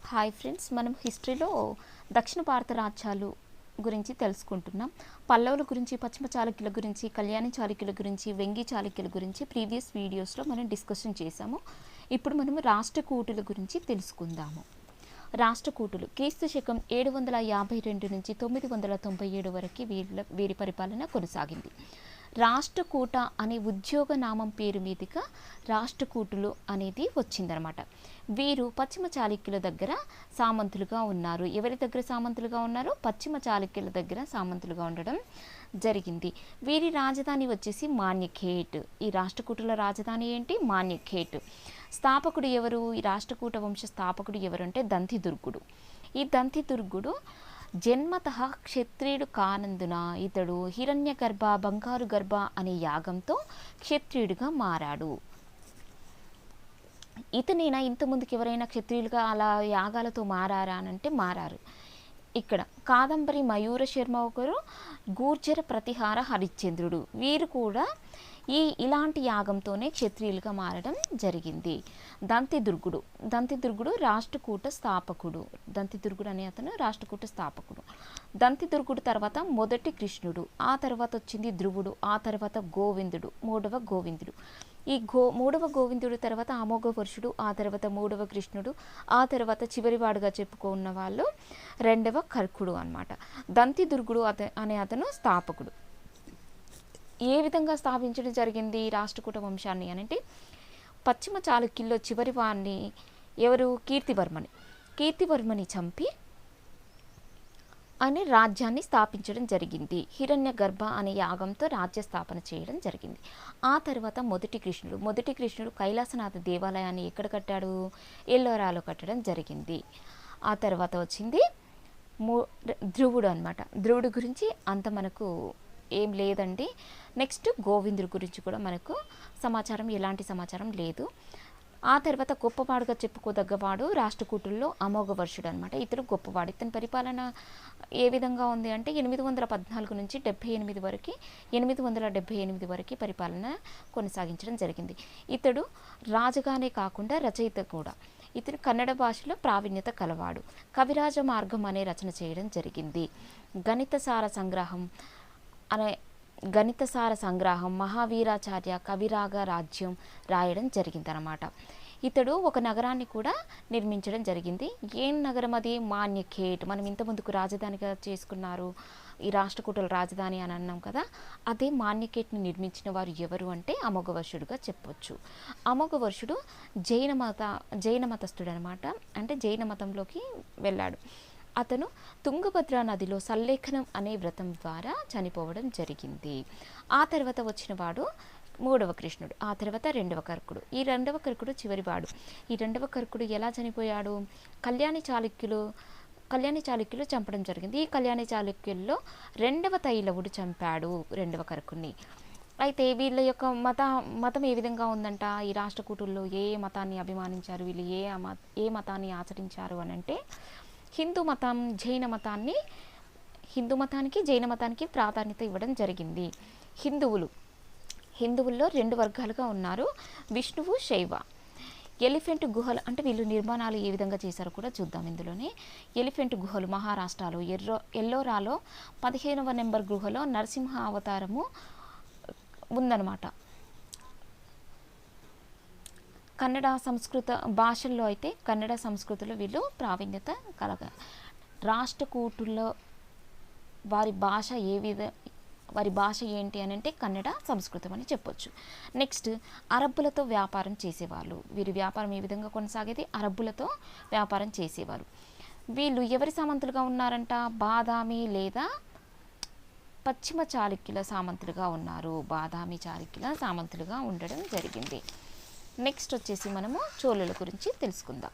Hi friends, మనం హిస్టరీలో దక్షిణ భారత రాజ్యాలు గురించి తెలుసుకుంటున్నాం. పల్లవుల గురించి, పశ్చిమ చాళుక్యుల గురించి, కళ్యాణి చాళుక్యుల గురించి, వెంగి చాళుక్యుల గురించి ప్రీవియస్ వీడియోస్లో మనం డిస్కషన్ చేసాము. ఇప్పుడు మనము రాష్ట్రకూటుల గురించి తెలుసుకుందాము. రాష్ట్రకూటులు క్రీస్తు శకం 752 నుంచి 997 వరకు వీరి పరిపాలన కొనసాగింది. రాష్ట్రకూట అనే ఉద్యోగ నామం పేరు మీదుగా రాష్ట్రకూటులు అనేది వచ్చిందనమాట. వీరు పశ్చిమ చాళుక్యుల దగ్గర సామంతులుగా ఉన్నారు. ఎవరి దగ్గర సామంతులుగా ఉన్నారు? పశ్చిమ చాళుక్యుల దగ్గర సామంతులుగా ఉండడం జరిగింది. వీరి రాజధాని వచ్చేసి మాన్యఖేట్. ఈ రాష్ట్రకూటుల రాజధాని ఏంటి? మాన్యఖేట్. స్థాపకుడు ఎవరు? ఈ రాష్ట్రకూట వంశ స్థాపకుడు ఎవరు అంటే దంతిదుర్గుడు. ఈ దంతిదుర్గుడు జన్మతః క్షత్రియుడు కానందున ఇతడు హిరణ్య గర్భ, బంగారు గర్భ అనే యాగంతో క్షత్రియుడిగా మారాడు. ఇతనైనా ఇంతకుముందుకు ఎవరైనా క్షత్రియులుగా అలా యాగాలతో మారారా అనంటే మారారు. ఇక్కడ కాదంబరి మయూర శర్మ ఒకరు, గూర్జర ప్రతిహార హరిశ్చంద్రుడు, వీరు కూడా ఇలాంటి యాగంతోనే క్షత్రియులుగా మారడం జరిగింది. దంతిదుర్గుడు రాష్ట్రకూట స్థాపకుడు. దంతిదుర్గుడు అనే అతను రాష్ట్రకూట స్థాపకుడు. దంతిదుర్గుడు తర్వాత మొదటి కృష్ణుడు, ఆ తర్వాత వచ్చింది ధ్రువుడు, ఆ తర్వాత గోవిందుడు, మూడవ గోవిందుడు. ఈ మూడవ గోవిందుడు తర్వాత అమోఘవర్షుడు, ఆ తర్వాత మూడవ కృష్ణుడు, ఆ తర్వాత చివరివాడుగా చెప్పుకున్న వాళ్ళు రెండవ కర్కుడు అన్నమాట. దంతిదుర్గుడు అనే అతను స్థాపకుడు. ఏ విధంగా స్థాపించడం జరిగింది రాష్ట్రకూట వంశాన్ని అంటే, పశ్చిమ చాళుక్యుల్లో చివరి వారిని ఎవరు? కీర్తివర్మని చంపి అనే రాజ్యాన్ని స్థాపించడం జరిగింది. హిరణ్య గర్భ అనే యాగంతో రాజ్య స్థాపన చేయడం జరిగింది. ఆ తర్వాత మొదటి కృష్ణుడు కైలాసనాథ దేవాలయాన్ని ఎక్కడ కట్టాడు? ఎల్లోరాలో కట్టడం జరిగింది. ఆ తర్వాత వచ్చింది ధ్రువుడు అన్నమాట. ధ్రువుడు గురించి అంత మనకు ఏం లేదండి. నెక్స్ట్ గోవిందుడి గురించి కూడా మనకు ఎలాంటి సమాచారం లేదు. ఆ తర్వాత గొప్పవాడుగా చెప్పుకోదగ్గవాడు రాష్ట్రకూటుల్లో అమోఘవర్షుడు అనమాట. ఇతడు గొప్పవాడు. ఇతని పరిపాలన ఏ విధంగా ఉంది అంటే 814 నుంచి 878 వరకు పరిపాలన కొనసాగించడం జరిగింది. ఇతడు రాజుగానే కాకుండా రచయిత కూడా. ఇతడు కన్నడ భాషలో ప్రావీణ్యత కలవాడు. కవిరాజ మార్గం అనే రచన చేయడం జరిగింది. గణితసార సంగ్రహం, మహావీరాచార్య, కవిరాగ రాజ్యం రాయడం జరిగిందనమాట. ఇతడు ఒక నగరాన్ని కూడా నిర్మించడం జరిగింది. ఏం నగరం అది? మాన్యఖేట్. మనం ఇంతకుముందుకు రాజధానిగా చేసుకున్నారు, ఈ రాష్ట్రకూటుల రాజధాని అని అన్నాం కదా, అదే మాన్యఖేట్ని నిర్మించిన వారు ఎవరు అంటే అమోఘవర్షుడుగా చెప్పొచ్చు. అమోఘవర్షుడు జైన మతస్థుడు అనమాట. అంటే జైన మతంలోకి వెళ్ళాడు. అతను తుంగభద్ర నదిలో సల్లేఖనం అనే వ్రతం ద్వారా చనిపోవడం జరిగింది. ఆ తర్వాత వచ్చిన వాడు మూడవ కృష్ణుడు, ఆ తర్వాత రెండవ కర్కుడు. ఈ రెండవ కర్కుడు చివరివాడు. ఈ రెండవ కర్కుడు ఎలా చనిపోయాడు? కళ్యాణి చాళుక్యులు చంపడం జరిగింది. ఈ కళ్యాణి చాళుక్యుల్లో రెండవ తైలవుడు చంపాడు రెండవ కర్కుడిని. అయితే వీళ్ళ యొక్క మతం ఏ విధంగా ఉందంట? ఈ రాష్ట్రకూటుల్లో ఏ మతాన్ని అభిమానించారు వీళ్ళు, ఏ మతాన్ని ఆచరించారు అని అంటే, హిందూ మతానికి జైన మతానికి ప్రాధాన్యత ఇవ్వడం జరిగింది. హిందువుల్లో రెండు వర్గాలుగా ఉన్నారు, విష్ణువు, శైవ. ఎలిఫెంట్ గుహలు అంటే వీళ్ళు నిర్మాణాలు ఏ విధంగా చేశారో కూడా చూద్దాం. ఇందులోనే ఎలిఫెంట్ గుహలు మహారాష్ట్రలో ఎల్లోరాలో 15వ నెంబర్ గుహలో నరసింహ అవతారము ఉందన్నమాట. కన్నడ సంస్కృత భాషల్లో అయితే కన్నడ సంస్కృతిలో వీళ్ళు ప్రావీణ్యత రాష్ట్రకూటుల్లో వారి భాష ఏంటి అని అంటే కన్నడ సంస్కృతం అని చెప్పొచ్చు. నెక్స్ట్ అరబ్బులతో వ్యాపారం చేసేవాళ్ళు. వీరి వ్యాపారం ఏ విధంగా కొనసాగేది? అరబ్బులతో వ్యాపారం చేసేవారు. వీళ్ళు ఎవరి సామంతులుగా ఉన్నారంట? బాదామి లేదా పశ్చిమ చాళుక్యుల సామంతులుగా ఉన్నారు. బాదామి చాళుక్యుల సామంతులుగా ఉండడం జరిగింది. నెక్స్ట్ వచ్చేసి మనము చోళుల గురించి తెలుసుకుందాం.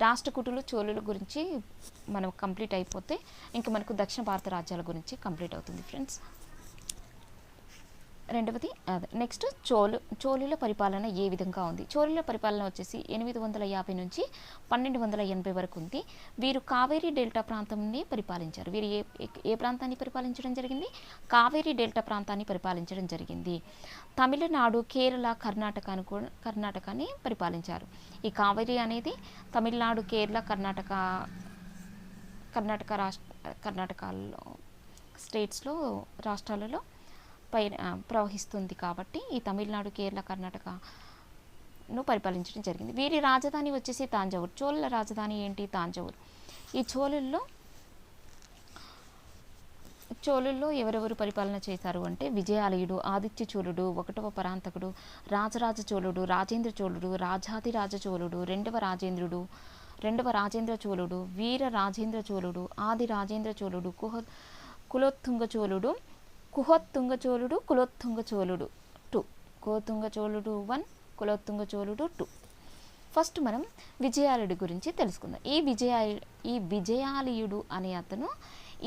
రాష్ట్రకూటులు, చోళుల గురించి మనం కంప్లీట్ అయిపోతే ఇంకా మనకు దక్షిణ భారత రాజ్యాల గురించి కంప్లీట్ అవుతుంది ఫ్రెండ్స్. రెండవది అదే నెక్స్ట్ చోళుల పరిపాలన ఏ విధంగా ఉంది. చోళుల పరిపాలన వచ్చేసి 850 నుంచి 1280 వరకు ఉంది. వీరు కావేరీ డెల్టా ప్రాంతాన్ని పరిపాలించారు. వీరు ఏ ప్రాంతాన్ని పరిపాలించడం జరిగింది? కావేరీ డెల్టా ప్రాంతాన్ని పరిపాలించడం జరిగింది. తమిళనాడు, కేరళ, కర్ణాటకని పరిపాలించారు. ఈ కావేరీ అనేది తమిళనాడు, కేరళ, కర్ణాటకలో స్టేట్స్లో రాష్ట్రాలలో ప్రవహిస్తుంది కాబట్టి ఈ తమిళనాడు, కేరళ, కర్ణాటకను పరిపాలించడం జరిగింది. వీరి రాజధాని వచ్చేసి తాంజావూరు. చోళుల రాజధాని ఏంటి? తాంజావూరు. ఈ చోళుల్లో ఎవరెవరు పరిపాలన చేశారు అంటే విజయాలయుడు, ఆదిత్య చోళుడు, 1వ పరాంతకుడు, రాజరాజ చోళుడు, రాజేంద్ర చోళుడు, రాజాధిరాజ చోళుడు, 2వ రాజేంద్ర చోళుడు, వీర రాజేంద్ర చోళుడు, ఆది రాజేంద్ర చోళుడు, కులోత్తుంగ చోళుడు, కులోత్తుంగ చోళుడు 2, కులోత్తుంగ చోళుడు 1, కులోత్తుంగ చోళుడు 2. ఫస్ట్ మనం విజయాలయుడు గురించి తెలుసుకుందాం. ఈ విజయాలయుడు అనే అతను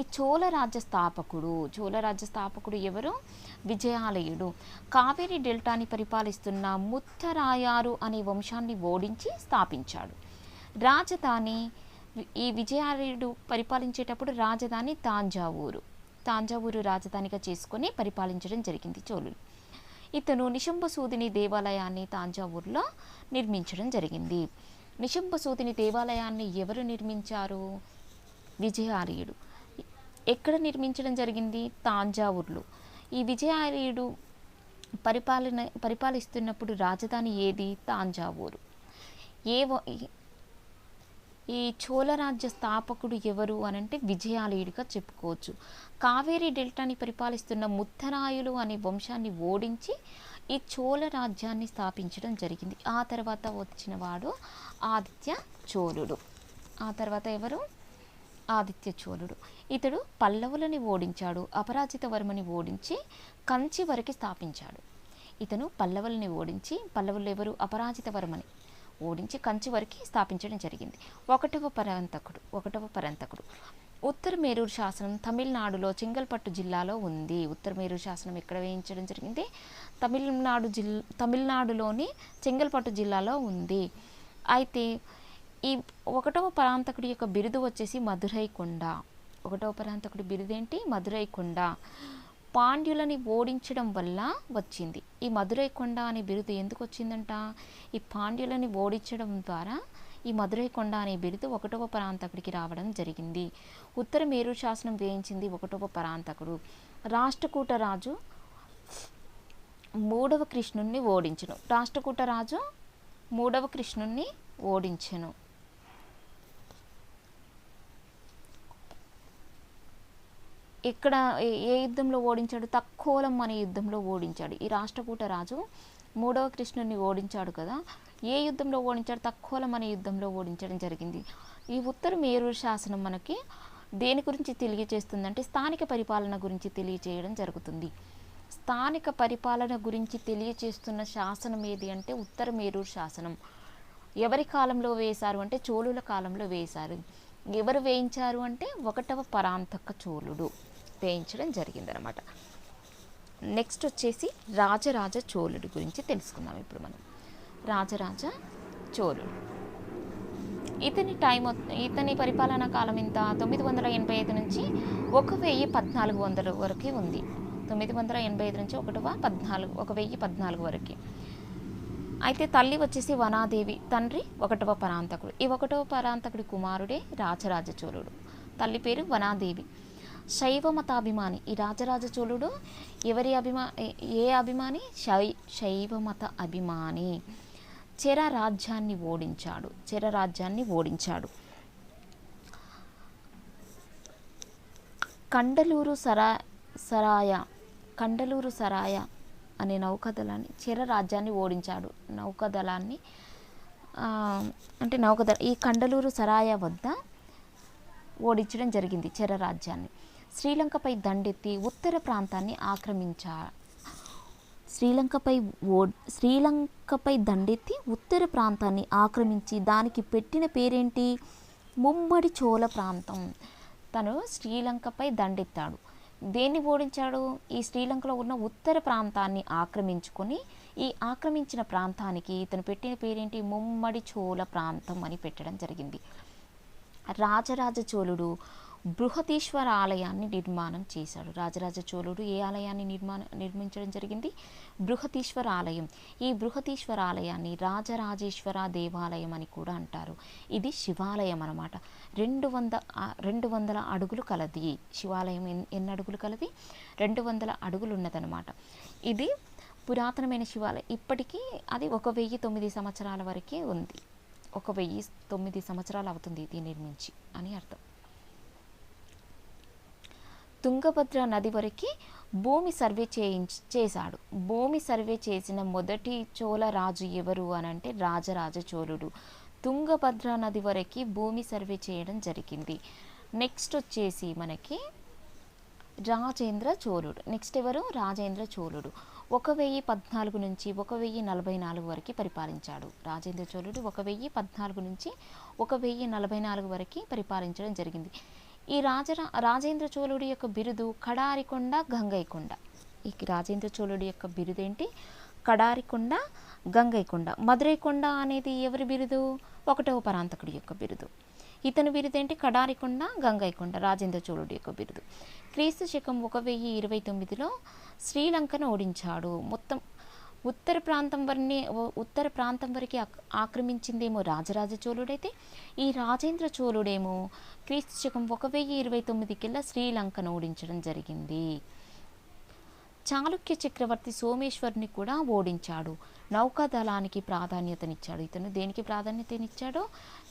ఈ చోళ రాజ్య స్థాపకుడు ఎవరు? విజయాలయుడు. కావేరీ డెల్టాని పరిపాలిస్తున్న ముత్తరాయారు అనే వంశాన్ని ఓడించి స్థాపించాడు. రాజధాని ఈ విజయాలయుడు పరిపాలించేటప్పుడు రాజధాని తాంజావూరు రాజధానిగా చేసుకొని పరిపాలించడం జరిగింది చోళులు. ఇతను నిశంబసూదిని దేవాలయాన్ని తాంజావూరులో నిర్మించడం జరిగింది. నిశంబసూదిని దేవాలయాన్ని ఎవరు నిర్మించారు? విజయాలయుడు. ఎక్కడ నిర్మించడం జరిగింది? తాంజావూరులో. ఈ విజయాలయుడు పరిపాలిస్తున్నప్పుడు రాజధాని ఏది? తాంజావూరు. ఈ చోళరాజ్య స్థాపకుడు ఎవరు అనంటే విజయాలయుడిగా చెప్పుకోవచ్చు. కావేరీ డెల్టాని పరిపాలిస్తున్న ముత్తరాయులు అనే వంశాన్ని ఓడించి ఈ చోళ రాజ్యాన్ని స్థాపించడం జరిగింది. ఆ తర్వాత వచ్చిన వాడు ఆదిత్య చోళుడు. ఆ తర్వాత ఎవరు? ఆదిత్య చోళుడు. ఇతడు పల్లవులని ఓడించాడు. అపరాజితవర్మని ఓడించి కంచి వరకు స్థాపించాడు. ఇతను పల్లవులని ఓడించి, పల్లవులు ఎవరు? అపరాజితవర్మని ఓడించి కంచి వరకు స్థాపించడం జరిగింది. 1వ పరాంతకుడు. ఉత్తర మేరూరు శాసనం తమిళనాడులో చెంగల్పట్టు జిల్లాలో ఉంది. ఉత్తర మేరూరు శాసనం ఎక్కడ వేయించడం జరిగింది? తమిళనాడులోని చెంగల్పట్టు జిల్లాలో ఉంది. అయితే ఈ 1వ పరాంతకుడి యొక్క బిరుదు వచ్చేసి మధురైకొండ. 1వ పరాంతకుడి బిరుదేంటి? మధురైకొండ. పాండ్యులని ఓడించడం వల్ల వచ్చింది. ఈ మధురైకొండ అనే బిరుదు ఎందుకు వచ్చిందంట? ఈ పాండ్యులని ఓడించడం ద్వారా ఈ మధురైకొండ అనే బిరుదు 1వ పరాంతకుడికి రావడం జరిగింది. ఉత్తర మేరూరు శాసనం వేయించింది 1వ పరాంతకుడు. రాష్ట్రకూట రాజు 3వ కృష్ణుణ్ణి ఓడించెను. రాష్ట్రకూట రాజు 3వ కృష్ణుణ్ణి ఓడించెను. ఇక్కడ ఏ యుద్ధంలో ఓడించాడు? తక్కోలం అనే యుద్ధంలో ఓడించాడు. ఈ రాష్ట్రకూట రాజు 3వ కృష్ణుని ఓడించాడు కదా. ఏ యుద్ధంలో ఓడించాడు? తక్కోలం అనే యుద్ధంలో ఓడించడం జరిగింది. ఈ ఉత్తర మేరూరు శాసనం మనకి దేని గురించి తెలియజేస్తుందంటే స్థానిక పరిపాలన గురించి తెలియజేయడం జరుగుతుంది. స్థానిక పరిపాలన గురించి తెలియజేస్తున్న శాసనం ఏది అంటే ఉత్తర మేరూరు శాసనం. ఎవరి కాలంలో వేశారు అంటే చోళుల కాలంలో వేశారు. ఎవరు వేయించారు అంటే 1వ పరాంతక చోళుడు వేయించడం జరిగిందనమాట. నెక్స్ట్ వచ్చేసి రాజరాజ చోళుడు గురించి తెలుసుకుందాం ఇప్పుడు మనం. రాజరాజ చోళుడు ఇతని పరిపాలనా కాలం ఎంత? 985 నుంచి 1014 వరకు ఉంది. 985 నుంచి 1014 వరకు. అయితే తల్లి వచ్చేసి వనాదేవి, తండ్రి 1వ పరాంతకుడు. ఈ 1వ పరాంతకుడి కుమారుడే రాజరాజ చోళుడు. తల్లి పేరు వనాదేవి. శైవ మతాభిమాని. ఈ రాజరాజ చోళుడు ఏ అభిమాని? శైవ మత అభిమాని. చెర రాజ్యాన్ని ఓడించాడు. కండలూరు సరాయ అనే నౌకాదళాన్ని చెర రాజ్యాన్ని ఓడించాడు. ఈ కండలూరు సరాయ వద్ద ఓడించడం జరిగింది చెర రాజ్యాన్ని. శ్రీలంకపై దండెత్తి ఉత్తర ప్రాంతాన్ని ఆక్రమించి దానికి పెట్టిన పేరేంటి? ముమ్మడి చోళ ప్రాంతం. తను శ్రీలంకపై దండెత్తాడు. దేన్ని ఓడించాడు? ఈ శ్రీలంకలో ఉన్న ఉత్తర ప్రాంతాన్ని ఆక్రమించుకొని, ఈ ఆక్రమించిన ప్రాంతానికి ఇతను పెట్టిన పేరేంటి? ముమ్మడి చోళ ప్రాంతం అని పెట్టడం జరిగింది. రాజరాజ చోళుడు బృహతీశ్వర ఆలయాన్ని నిర్మాణం చేశాడు. రాజరాజ చోళుడు ఏ ఆలయాన్ని నిర్మించడం జరిగింది? బృహతీశ్వర ఆలయం. ఈ బృహతీశ్వర ఆలయాన్ని రాజరాజేశ్వర దేవాలయం అని కూడా అంటారు. ఇది శివాలయం అన్నమాట. 200 అడుగులు కలది. శివాలయం ఎన్ని అడుగులు కలది? 200 అడుగులు ఉన్నదన్నమాట. ఇది పురాతనమైన శివాలయం. ఇప్పటికీ అది 1009 సంవత్సరాల వరకే ఉంది. 1009 సంవత్సరాలు అవుతుంది ఇది నిర్మించి అని అర్థం. తుంగభద్ర నది వరకు భూమి సర్వే చేశాడు. భూమి సర్వే చేసిన మొదటి చోళ రాజు ఎవరు అని అంటే రాజరాజ చోళుడు. తుంగభద్ర నది వరకు భూమి సర్వే చేయడం జరిగింది. నెక్స్ట్ వచ్చేసి మనకి రాజేంద్ర చోళుడు. నెక్స్ట్ ఎవరు? రాజేంద్ర చోళుడు 1014 నుంచి 1044 వరకు పరిపాలించాడు. రాజేంద్ర చోళుడు 1014 నుంచి 1044 వరకు పరిపాలించడం జరిగింది. ఈ రాజేంద్ర చోళుడి యొక్క బిరుదు కడారికొండ గంగైకొండ. ఈ రాజేంద్ర చోళుడి యొక్క బిరుదు ఏంటి? కడారికొండ గంగైకొండ. మధురైకొండ అనేది ఎవరి బిరుదు? 1వ పరాంతకుడి యొక్క బిరుదు. ఇతని బిరుదు ఏంటి? కడారికొండ గంగైకొండ. రాజేంద్ర చోళుడి యొక్క బిరుదు. క్రీస్తు శకం 1029లో శ్రీలంకను ఓడించాడు. మొత్తం ఉత్తర ప్రాంతం వరకు ఆక్రమించిందేమో రాజరాజ చోళుడైతే, ఈ రాజేంద్ర చోళుడేమో క్రీస్తు శకం 1029 శ్రీలంకను ఓడించడం జరిగింది. చాళుక్య చక్రవర్తి సోమేశ్వరుని కూడా ఓడించాడు. నౌకాదళానికి ప్రాధాన్యతనిచ్చాడు. ఇతను దేనికి ప్రాధాన్యతనిచ్చాడో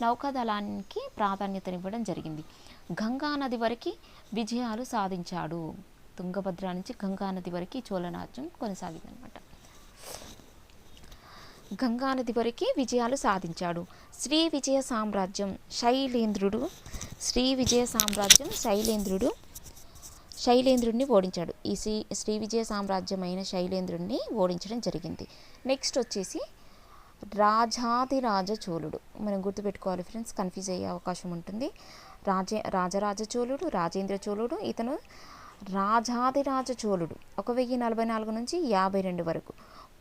నౌకాదళానికి ప్రాధాన్యతనివ్వడం జరిగింది. గంగా నది వరకు విజయాలు సాధించాడు. తుంగభద్ర నుంచి గంగా నది వరకు చోళరాజ్యం కొనసాగిందనమాట. గంగానది వరకు విజయాలు సాధించాడు. శ్రీ విజయ సామ్రాజ్యం శైలేంద్రుడిని ఓడించాడు. ఈ శ్రీ విజయ సామ్రాజ్యం అయిన శైలేంద్రుడిని ఓడించడం జరిగింది. నెక్స్ట్ వచ్చేసి రాజాదిరాజ చోళుడు. మనం గుర్తుపెట్టుకోవాలి ఫ్రెండ్స్, కన్ఫ్యూజ్ అయ్యే అవకాశం ఉంటుంది. రాజరాజ చోళుడు, రాజేంద్ర చోళుడు. ఇతను రాజాదిరాజ చోళుడు 1044 నుంచి 52 వరకు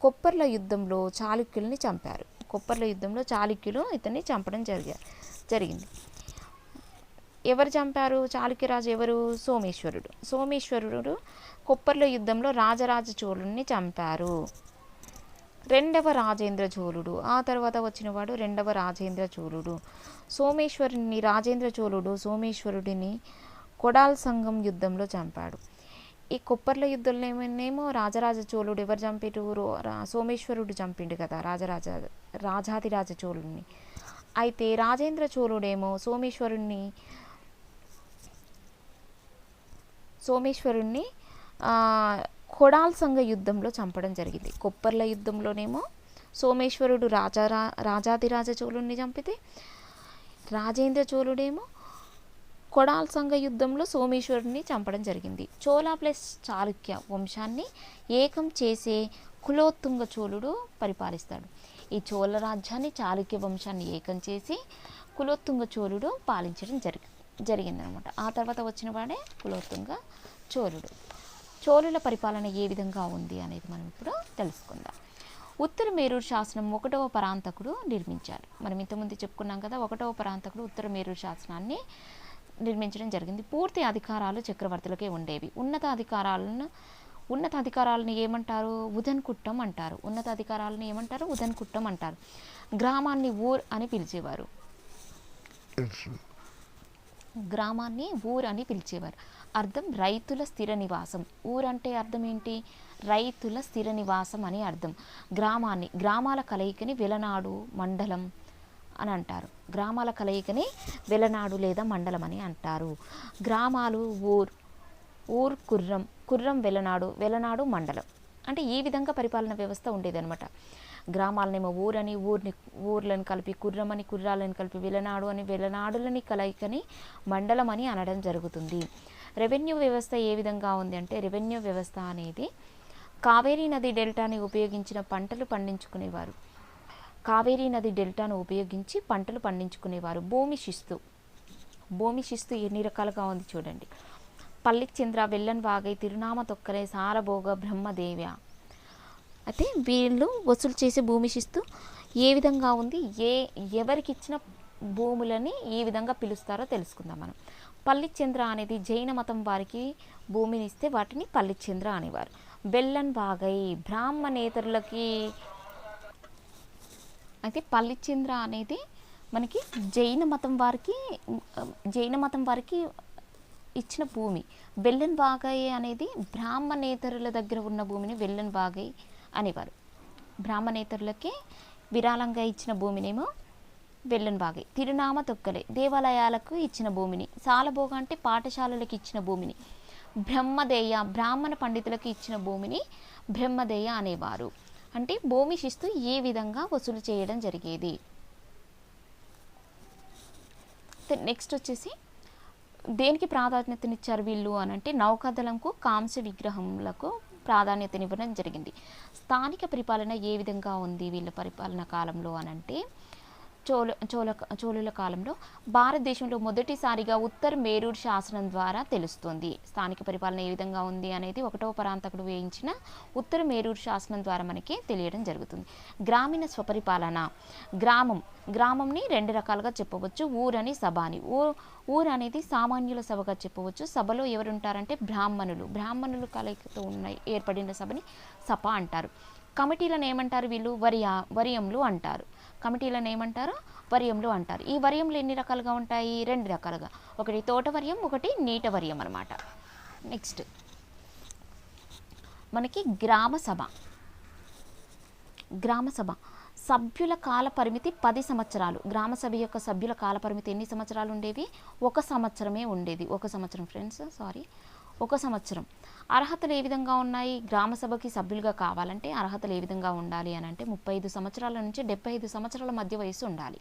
కొప్పర్ల యుద్ధంలో చాళుక్యుల్ని చంపారు. కొప్పర్ల యుద్ధంలో చాళుక్యులు ఇతన్ని చంపడం జరిగింది. ఎవరు చంపారు? చాళుక్యరాజు ఎవరు? సోమేశ్వరుడు కొప్పర్ల యుద్ధంలో రాజరాజ చోళుడిని చంపారు. 2వ రాజేంద్ర చోళుడు. ఆ తర్వాత వచ్చినవాడు 2వ రాజేంద్ర చోళుడు. రాజేంద్ర చోళుడు సోమేశ్వరుడిని కొడాల్ సంగం యుద్ధంలో చంపాడు. ఈ కొప్పర్ల యుద్ధంలోనేమో రాజరాజ చోళుడు ఎవరు చంపారు? సోమేశ్వరుడు చంపిండు కదా రాజాదిరాజ చోళుడిని. అయితే రాజేంద్ర చోళుడేమో సోమేశ్వరుణ్ణి కొడాల్ సంగ యుద్ధంలో చంపడం జరిగింది. కొప్పర్ల యుద్ధంలోనేమో సోమేశ్వరుడు రాజాదిరాజ చోళుడిని చంపితే, రాజేంద్ర చోళుడేమో కొడాల్ సంగ యుద్ధంలో సోమేశ్వరుడిని చంపడం జరిగింది. చోళ ప్లస్ చాళుక్య వంశాన్ని ఏకం చేసే కులోత్తుంగ చోళుడు పరిపాలిస్తాడు. ఈ చోళ రాజ్యాన్ని చాళుక్య వంశాన్ని ఏకం చేసి కులోత్తుంగ చోళుడు పాలించడం జరిగిందనమాట. ఆ తర్వాత వచ్చిన వాడే కులోత్తుంగ చోళుడు. చోళుల పరిపాలన ఏ విధంగా ఉంది అనేది మనం ఇప్పుడు తెలుసుకుందాం. ఉత్తర మేరూరు శాసనం 1వ పరాంతకుడు నిర్మించాడు. మనం ఇంతకుముందు చెప్పుకున్నాం కదా, 1వ పరాంతకుడు ఉత్తర మేరూరు శాసనాన్ని నిర్మించడం జరిగింది. పూర్తి అధికారాలు చక్రవర్తులకే ఉండేవి. ఉన్నత అధికారాలను ఏమంటారు? ఉదన్కుట్టం అంటారు. ఉదన్కుట్టం అంటారు. గ్రామాన్ని ఊర్ అని పిలిచేవారు. అర్థం రైతుల స్థిర నివాసం. ఊర్ అంటే అర్థం ఏంటి? రైతుల స్థిర నివాసం అని అర్థం. గ్రామాల కలయికని వెలనాడు మండలం అని అంటారు. గ్రామాల కలయికని వెలనాడు లేదా మండలం అని అంటారు. గ్రామాలు ఊర్ కుర్రం వెలనాడు మండలం. అంటే ఈ విధంగా పరిపాలన వ్యవస్థ ఉండేదన్నమాట. గ్రామాలనేమో ఊర్లను కలిపి, కుర్రమని కుర్రాలను కలిపి, వెలనాడు అని వెలనాడులని కలయికని మండలం అని అనడం జరుగుతుంది. రెవెన్యూ వ్యవస్థ ఏ విధంగా ఉంది అంటే, రెవెన్యూ వ్యవస్థ అనేది కావేరీ నది డెల్టాని ఉపయోగించిన పంటలు పండించుకునేవారు. భూమి శిస్తు ఎన్ని రకాలుగా ఉంది చూడండి. పల్లిచంద్ర, వెల్లన్ వాగై, తిరునామ తొక్కరే, సారభోగ, బ్రహ్మదేవ్య. అయితే వీళ్ళు వసూలు చేసే భూమి శిస్తు ఏ విధంగా ఉంది, ఎవరికి ఇచ్చిన భూములని ఏ విధంగా పిలుస్తారో తెలుసుకుందాం మనం. పల్లిచంద్ర అనేది జైన మతం వారికి భూమిని ఇస్తే వాటిని పల్లిచంద్ర అనేవారు. వెల్లన్ వాగై బ్రాహ్మణేతరులకి. అయితే పల్లిచంద్ర అనేది మనకి జైన మతం వారికి ఇచ్చిన భూమి. వెల్లన్ వాగై అనేది బ్రాహ్మణేతరుల దగ్గర ఉన్న భూమిని వెల్లన్ వాగై అనేవారు. బ్రాహ్మణేతరులకి విరాళంగా ఇచ్చిన భూమినేమో వెల్లన్ వాగై. తిరునామ తొక్కలే దేవాలయాలకు ఇచ్చిన భూమిని. సాలభోగ అంటే పాఠశాలలకు ఇచ్చిన భూమిని. బ్రహ్మదేయ బ్రాహ్మణ పండితులకు ఇచ్చిన భూమిని బ్రహ్మదేయ అనేవారు. అంటే భూమి శిస్తు ఏ విధంగా వసూలు చేయడం జరిగేది. నెక్స్ట్ వచ్చేసి దేనికి ప్రాధాన్యతనిచ్చారు వీళ్ళు అని అంటే నౌకాదళంకు, కాంస్య విగ్రహములకు ప్రాధాన్యతనివ్వడం జరిగింది. స్థానిక పరిపాలన ఏ విధంగా ఉంది వీళ్ళ పరిపాలన కాలంలో అనంటే చోళుల కాలంలో భారతదేశంలో మొదటిసారిగా ఉత్తర మేరూర్ శాసనం ద్వారా తెలుస్తుంది. స్థానిక పరిపాలన ఏ విధంగా ఉంది అనేది 1వ పరాంతకుడు వేయించిన ఉత్తర మేరూర్ శాసనం ద్వారా మనకి తెలియడం జరుగుతుంది. గ్రామీణ స్వపరిపాలన. గ్రామంని 2 రకాలుగా చెప్పవచ్చు. ఊరని, సభ అని. ఊరు అనేది సామాన్యుల సభగా చెప్పవచ్చు. సభలో ఎవరు ఉంటారంటే బ్రాహ్మణులు కలయికతో ఏర్పడిన సభని సభ అంటారు. కమిటీలను ఏమంటారు వీళ్ళు? వరియంలు అంటారు. కమిటీలను ఏమంటారు? వరియంలు అంటారు. ఈ వరియంలు ఎన్ని రకాలుగా ఉంటాయి? 2 రకాలుగా. ఒకటి తోట వరియం, ఒకటి నీట వరియం అనమాట. నెక్స్ట్ మనకి గ్రామ సభ సభ్యుల కాల పరిమితి 10 సంవత్సరాలు. గ్రామ సభ యొక్క సభ్యుల కాల పరిమితి ఎన్ని సంవత్సరాలు ఉండేవి? 1 సంవత్సరమే ఉండేది. 1 సంవత్సరం ఫ్రెండ్స్, 1 సంవత్సరం. అర్హతలు ఏ విధంగా ఉన్నాయి? గ్రామ సభకి సభ్యులుగా కావాలంటే అర్హతలు ఏ విధంగా ఉండాలి అని అంటే 35 సంవత్సరాల నుంచి 75 సంవత్సరాల మధ్య వయసు ఉండాలి.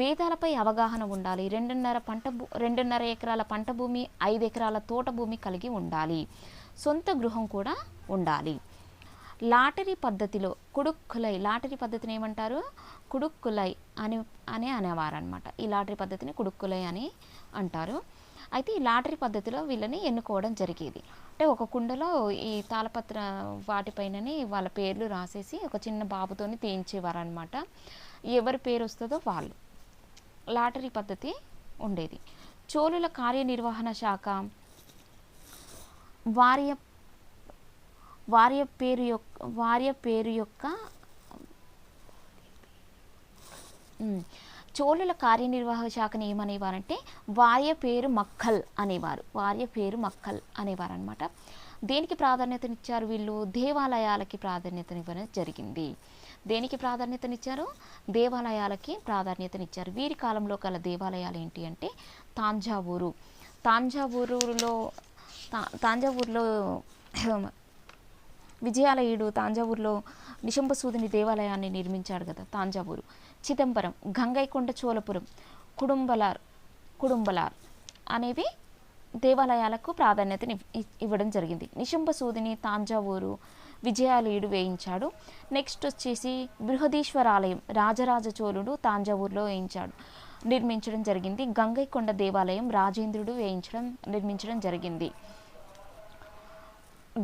వేదాలపై అవగాహన ఉండాలి. 2.5 ఎకరాల పంట భూమి, 5 ఎకరాల తోట భూమి కలిగి ఉండాలి. సొంత గృహం కూడా ఉండాలి. లాటరీ పద్ధతిలో లాటరీ పద్ధతిని ఏమంటారు? కుడుక్కులై అని అనేవారు అనమాట. ఈ లాటరీ పద్ధతిని కుడుక్కులై అని అంటారు. అయితే ఈ లాటరీ పద్ధతిలో వీళ్ళని ఎన్నుకోవడం జరిగేది. అంటే ఒక కుండలో ఈ తాళపత్ర వాటిపైనని వాళ్ళ పేర్లు రాసేసి ఒక చిన్న బాబుతోని తీయించేవారు అనమాట. ఎవరి పేరు వస్తుందో వాళ్ళు. లాటరీ పద్ధతి ఉండేది. చోళుల కార్యనిర్వహణ శాఖ వార్య పేరు యొక్క చోళుల కార్యనిర్వాహక శాఖను ఏమనేవారంటే వార్య పేరు మక్కల్ అనేవారు అనమాట. దేనికి ప్రాధాన్యతనిచ్చారు వీళ్ళు? దేవాలయాలకి ప్రాధాన్యతనివ్వడం జరిగింది. దేనికి ప్రాధాన్యతనిచ్చారు? దేవాలయాలకి ప్రాధాన్యతనిచ్చారు. వీరి కాలంలో గల దేవాలయాలు ఏంటి అంటే తాంజావూరులో విజయాలయుడు తాంజావూరులో నిశంబసూదిని దేవాలయాన్ని నిర్మించాడు కదా, తాంజావూరు. చిదంబరం, గంగైకొండ చోళపురం, కుడుంబలార్ అనేవి దేవాలయాలకు ప్రాధాన్యతని ఇవ్వడం జరిగింది. నిశంబసూదిని తాంజావూరు విజయాలయుడు వేయించాడు. నెక్స్ట్ వచ్చేసి బృహదీశ్వరాలయం రాజరాజ చోళుడు తాంజావూరులో నిర్మించడం జరిగింది. గంగైకొండ దేవాలయం రాజేంద్రుడు నిర్మించడం జరిగింది.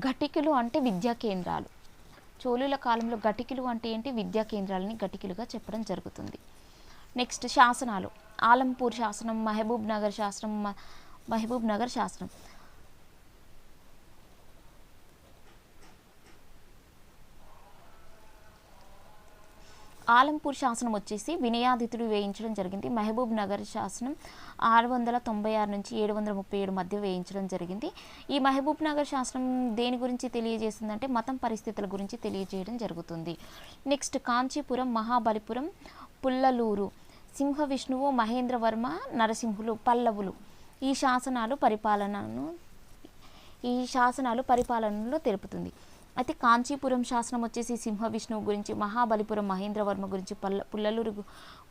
ఘటికులు అంటే విద్యా కేంద్రాలు. చోళుల కాలంలో ఘటికులు అంటే ఏంటి? విద్యా కేంద్రాలని ఘటికులుగా చెప్పడం జరుగుతుంది. నెక్స్ట్ శాసనాలు. ఆలంపూర్ శాసనం, మహబూబ్ నగర్ శాసనం. ఆలంపూర్ శాసనం వచ్చేసి వినయాదిత్యుడు వేయించడం జరిగింది. మహబూబ్ నగర్ శాసనం 696 నుంచి 737 మధ్య వేయించడం జరిగింది. ఈ మహబూబ్ నగర్ శాసనం దేని గురించి తెలియజేస్తుందంటే మతం పరిస్థితుల గురించి తెలియజేయడం జరుగుతుంది. నెక్స్ట్ కాంచీపురం, మహాబలిపురం, పుల్లలూరు, సింహ విష్ణువు, మహేంద్రవర్మ, నరసింహులు, పల్లవులు ఈ శాసనాలు పరిపాలనలో తెలుపుతుంది. అయితే కాంచీపురం శాసనం వచ్చేసి సింహ విష్ణువు గురించి, మహాబలిపురం మహేంద్రవర్మ గురించి,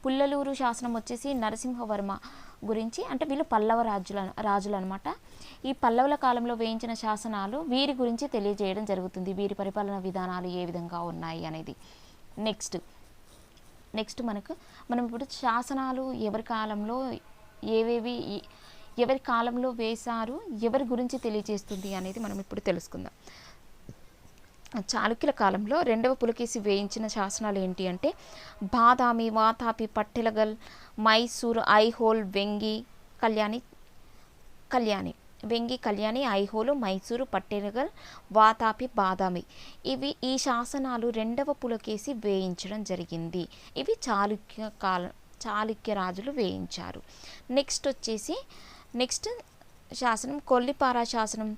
పుల్లలూరు శాసనం వచ్చేసి నరసింహవర్మ గురించి, అంటే వీళ్ళు పల్లవ రాజులు అనమాట. ఈ పల్లవుల కాలంలో వేయించిన శాసనాలు వీరి గురించి తెలియజేయడం జరుగుతుంది. వీరి పరిపాలన విధానాలు ఏ విధంగా ఉన్నాయి అనేది. నెక్స్ట్ మనం ఇప్పుడు శాసనాలు ఎవరి కాలంలో ఎవరి కాలంలో వేశారు, ఎవరి గురించి తెలియజేస్తుంది అనేది మనం ఇప్పుడు తెలుసుకుందాం. చాళుక్యుల కాలంలో రెండవ పులకేసి వేయించిన శాసనాలు ఏంటి అంటే బాదామి, వాతాపి, పట్టెలగల్, మైసూర్, ఐహోల్, వెంగి, కళ్యాణి, ఐహోలు, మైసూరు, పట్టెలగల్, వాతాపి, బాదామి. ఈ శాసనాలు రెండవ పులకేసి వేయించడం జరిగింది. ఇవి చాళుక్య రాజులు వేయించారు. నెక్స్ట్ శాసనం కొల్లిపార శాసనం,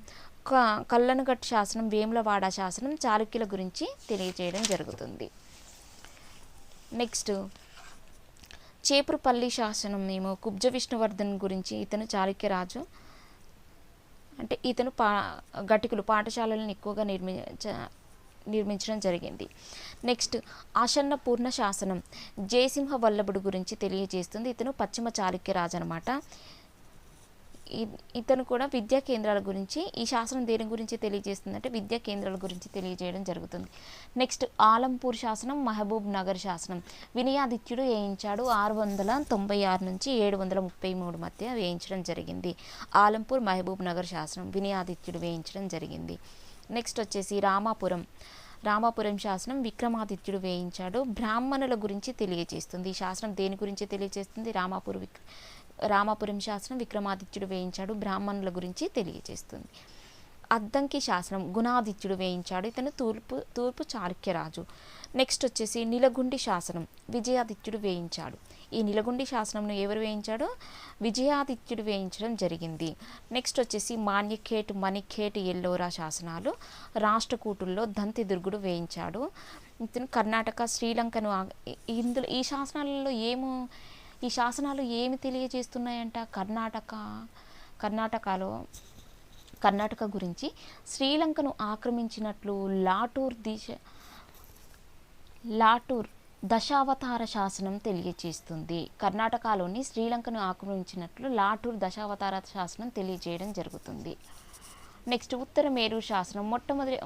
కల్లనగట్ శాసనం, వేములవాడ శాసనం చాళుక్యుల గురించి తెలియజేయడం జరుగుతుంది. నెక్స్ట్ చేపురుపల్లి శాసనం ఏమో కుబ్జ విష్ణువర్ధన్ గురించి. ఇతను చాళుక్య రాజు, అంటే ఇతను గటికులు పాఠశాలలను ఎక్కువగా నిర్మించడం జరిగింది. నెక్స్ట్ ఆసన్న పూర్ణ శాసనం జయసింహ వల్లభుడు గురించి తెలియజేస్తుంది. ఇతను పశ్చిమ చాళుక్య రాజు అనమాట. ఇతను కూడా విద్యా కేంద్రాల గురించి, ఈ శాసనం దేని గురించి తెలియజేస్తుంది అంటే విద్యా కేంద్రాల గురించి తెలియజేయడం జరుగుతుంది. నెక్స్ట్ ఆలంపూర్ శాసనం, మహబూబ్ నగర్ శాసనం వినయాదిత్యుడు వేయించాడు. 696 నుంచి 733 మధ్య వేయించడం జరిగింది. ఆలంపూర్, మహబూబ్ నగర్ శాసనం వినయాదిత్యుడు వేయించడం జరిగింది. నెక్స్ట్ వచ్చేసి రామాపురం శాసనం విక్రమాదిత్యుడు వేయించాడు. బ్రాహ్మణుల గురించి తెలియజేస్తుంది. ఈ శాసనం దేని గురించి తెలియజేస్తుంది? రామాపురం శాసనం విక్రమాదిత్యుడు వేయించాడు. బ్రాహ్మణుల గురించి తెలియజేస్తుంది. అద్దంకి శాసనం గుణాదిత్యుడు వేయించాడు. ఇతను తూర్పు చాళుక్యరాజు. నెక్స్ట్ వచ్చేసి నిలగుండి శాసనం విజయాదిత్యుడు వేయించాడు. ఈ నిలగుండి శాసనంను ఎవరు వేయించాడు? విజయాదిత్యుడు వేయించడం జరిగింది. నెక్స్ట్ వచ్చేసి మాన్యఖేట్, మణిఖేట్, ఎల్లోరా శాసనాలు రాష్ట్రకూటుల్లో దంతిదుర్గుడు వేయించాడు. ఇతను కర్ణాటక, శ్రీలంకను ఈ శాసనాలు ఏమి తెలియజేస్తున్నాయంట? కర్ణాటక గురించి శ్రీలంకను ఆక్రమించినట్లు లాటూర్ దశావతార శాసనం తెలియజేస్తుంది. కర్ణాటకలోని శ్రీలంకను ఆక్రమించినట్లు లాటూర్ దశావతార శాసనం తెలియజేయడం జరుగుతుంది. నెక్స్ట్ ఉత్తర మేరు శాసనం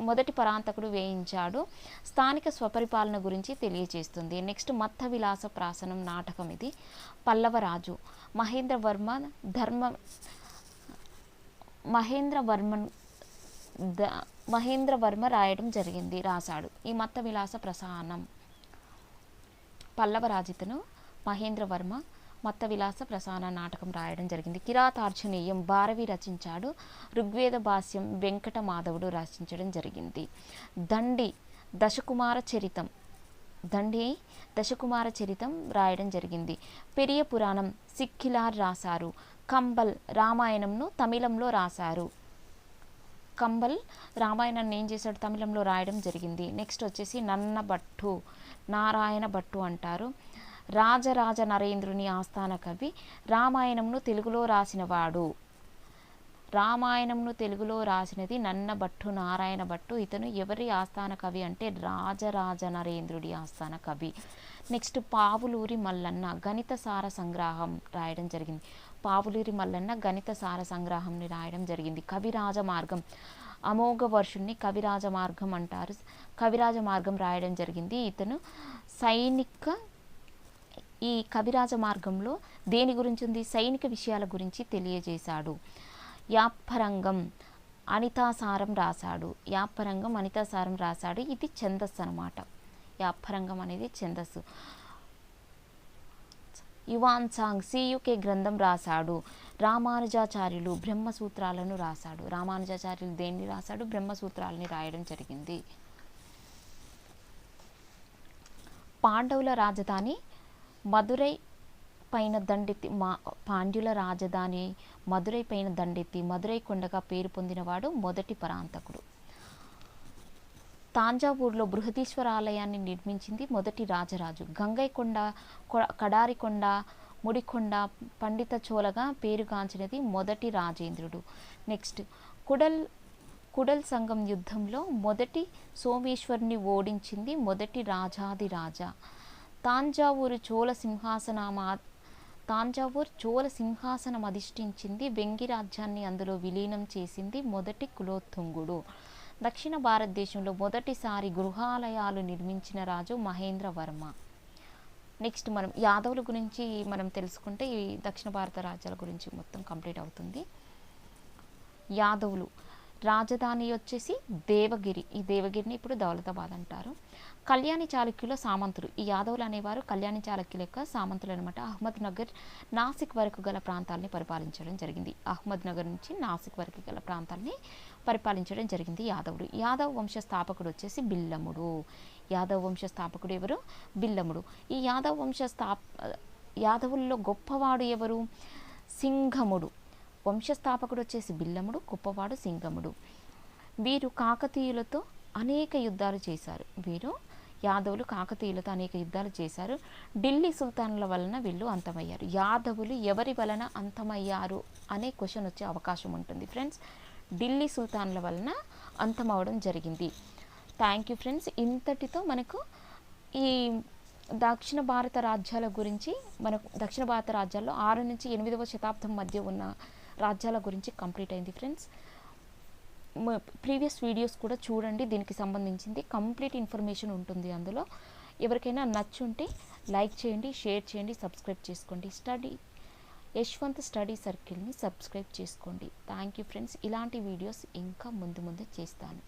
మొదటి పరాంతకుడు వేయించాడు. స్థానిక స్వపరిపాలన గురించి తెలియజేస్తుంది. నెక్స్ట్ మత్త విలాస ప్రాసనం నాటకం, ఇది పల్లవరాజు మహేంద్రవర్మ రాశాడు. ఈ మత్త విలాస ప్రసానం పల్లవరాజితను మహేంద్రవర్మ మత్త విలాస ప్రసాన నాటకం రాయడం జరిగింది. కిరాతార్జునీయం భారవి రచించాడు. ఋగ్వేద భాష్యం వెంకట మాధవుడు రచించడం జరిగింది. దండి దశకుమార చరితం రాయడం జరిగింది. పెరియ పురాణం సిక్కిలార్ రాశారు. కంబల్ రామాయణంను తమిళంలో రాశారు. రామాయణాన్ని ఏం చేశాడు? తమిళంలో రాయడం జరిగింది. నెక్స్ట్ వచ్చేసి నారాయణ భట్టు అంటారు. రాజరాజ నరేంద్రుని ఆస్థాన కవి. రామాయణంను తెలుగులో రాసినది నన్నభట్టు నారాయణ భట్టు. ఇతను ఎవరి ఆస్థాన కవి అంటే రాజరాజ నరేంద్రుడి ఆస్థాన కవి. నెక్స్ట్ పావులూరి మల్లన్న గణిత సార సంగ్రహం రాయడం జరిగింది. పావులూరి మల్లన్న గణిత సార సంగ్రహంని రాయడం జరిగింది. కవిరాజ మార్గం అమోఘ వర్షుణ్ణి కవిరాజ మార్గం అంటారు. కవిరాజ మార్గం రాయడం జరిగింది. ఇతను ఈ కవిరాజ మార్గంలో దేని గురించి ఉంది? సైనిక విషయాల గురించి తెలియజేశాడు. యాప్పరంగం అనితాసారం రాశాడు. ఇది ఛందస్సు అన్నమాట. యాప్పరంగం అనేది ఛందస్సు. యువాన్సాంగ్ సియుకే గ్రంథం రాశాడు. రామానుజాచార్యులు బ్రహ్మసూత్రాలను రాశాడు. రామానుజాచార్యులు దేన్ని రాశాడు? బ్రహ్మసూత్రాలని రాయడం జరిగింది. పాండవుల రాజధాని మదురై పైన దండెత్తి పాండ్యుల రాజధాని మదురై పైన దండెత్తి మదురై కొండగా పేరు పొందినవాడు మొదటి పరాంతకుడు. తాంజావూరులో బృహదీశ్వర ఆలయాన్ని నిర్మించింది మొదటి రాజరాజు. గంగైకొండ, కడారికొండ, ముడికొండ, పండిత చోళగా పేరుగాంచినది మొదటి రాజేంద్రుడు. నెక్స్ట్ కుడల్ సంగం యుద్ధంలో మొదటి సోమేశ్వరుని ఓడించింది మొదటి రాజాదిరాజా. తాంజావూరు చోళ సింహాసనం అధిష్ఠించింది. వెంగి రాజ్యాన్ని అందులో విలీనం చేసింది మొదటి కులోత్తుంగుడు. దక్షిణ భారతదేశంలో మొదటిసారి గృహాలయాలు నిర్మించిన రాజు మహేంద్రవర్మ. నెక్స్ట్ మనం యాదవుల గురించి మనం తెలుసుకుంటే ఈ దక్షిణ భారత రాజ్యాల గురించి మొత్తం కంప్లీట్ అవుతుంది. యాదవులు రాజధాని వచ్చేసి దేవగిరి. ఈ దేవగిరిని ఇప్పుడు దౌలతాబాద్ అంటారు. కళ్యాణి చాళుక్యుల సామంతులు. ఈ యాదవులు అనేవారు కళ్యాణి చాళుక్యుల యొక్క సామంతులు అనమాట. అహ్మద్ నగర్, నాసిక్ వరకు గల ప్రాంతాలని పరిపాలించడం జరిగింది. అహ్మద్ నగర్ నుంచి నాసిక్ వరకు గల ప్రాంతాలని పరిపాలించడం జరిగింది యాదవులు. యాదవ వంశ స్థాపకుడు వచ్చేసి బిల్లముడు. యాదవ వంశ స్థాపకుడు ఎవరు? బిల్లముడు. ఈ యాదవ వంశ యాదవుల్లో గొప్పవాడు ఎవరు? సింఘముడు. వంశస్థాపకుడు వచ్చేసి బిల్లముడు, గొప్పవాడు సింఘముడు. వీరు కాకతీయులతో అనేక యుద్ధాలు చేశారు. యాదవులు కాకతీయులతో అనేక యుద్ధాలు చేశారు. ఢిల్లీ సుల్తాన్ల వలన వీళ్ళు అంతమయ్యారు. యాదవులు ఎవరి వలన అంతమయ్యారు అనే క్వశ్చన్ వచ్చే అవకాశం ఉంటుంది ఫ్రెండ్స్. ఢిల్లీ సుల్తాన్ల వలన అంతమవడం జరిగింది. Thank you friends. ఇంతటితో మనకు ఈ దక్షిణ భారత రాజ్యాల గురించి, మనకు దక్షిణ భారత రాజ్యాల్లో 6 నుంచి 8వ శతాబ్దం మధ్య ఉన్న రాజ్యాల గురించి కంప్లీట్ అయింది ఫ్రెండ్స్. ప్రీవియస్ వీడియోస్ కూడా చూడండి, దీనికి సంబంధించింది కంప్లీట్ ఇన్ఫర్మేషన్ ఉంటుంది అందులో. ఎవరికైనా నచ్చుంటే లైక్ చేయండి, షేర్ చేయండి, సబ్స్క్రైబ్ చేసుకోండి. యశ్వంత్ స్టడీ సర్కిల్ని సబ్స్క్రైబ్ చేసుకోండి. Thank you friends. ఇలాంటి వీడియోస్ ఇంకా ముందు చేస్తాను.